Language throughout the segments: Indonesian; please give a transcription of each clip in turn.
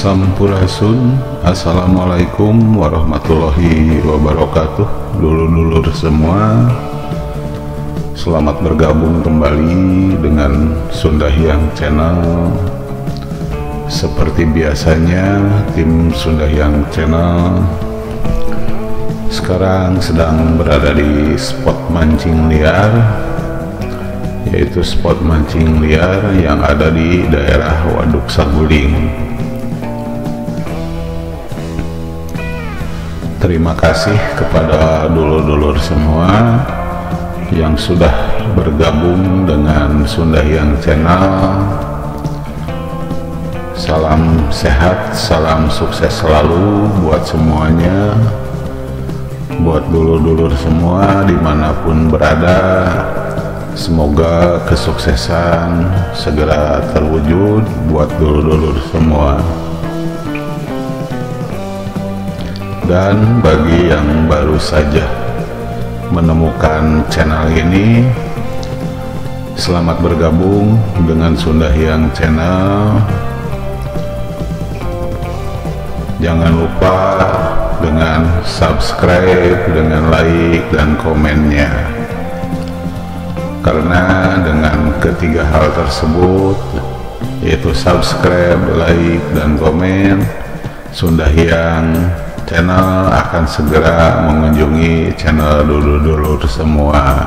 Sampurasun. Assalamualaikum warahmatullahi wabarakatuh. Dulur-dulur semua, selamat bergabung kembali dengan Sunda Hyang Channel. Seperti biasanya, tim Sunda Hyang Channel sekarang sedang berada di spot mancing liar, yaitu spot mancing liar yang ada di daerah Waduk Saguling. Terima kasih kepada dulur-dulur semua yang sudah bergabung dengan Sunda Hyang Channel. Salam sehat, salam sukses selalu buat semuanya, buat dulur-dulur semua dimanapun berada. Semoga kesuksesan segera terwujud buat dulur-dulur semua. Dan bagi yang baru saja menemukan channel ini, selamat bergabung dengan Sunda Hyang Channel. Jangan lupa dengan subscribe, dengan like dan komennya, karena dengan ketiga hal tersebut, yaitu subscribe, like dan komen, Sunda Hyang Channel akan segera mengunjungi channel dulur-dulur semua.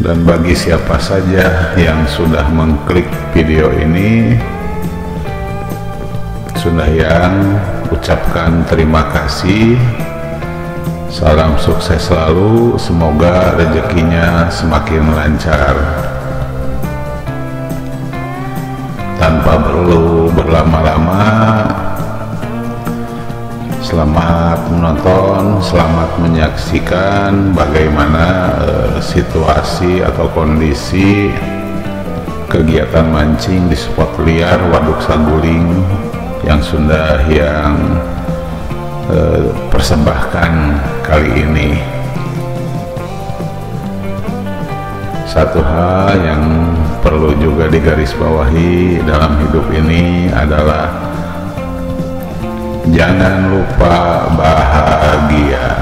Dan bagi siapa saja yang sudah mengklik video ini, Sunda Hyang ucapkan terima kasih. Salam sukses selalu, semoga rezekinya semakin lancar. Tanpa perlu berlama-lama, selamat menonton, selamat menyaksikan bagaimana situasi atau kondisi kegiatan mancing di spot liar Waduk Saguling yang Sunda Hyang persembahkan kali ini. Satu hal yang perlu juga digarisbawahi dalam hidup ini adalah jangan lupa bahagia.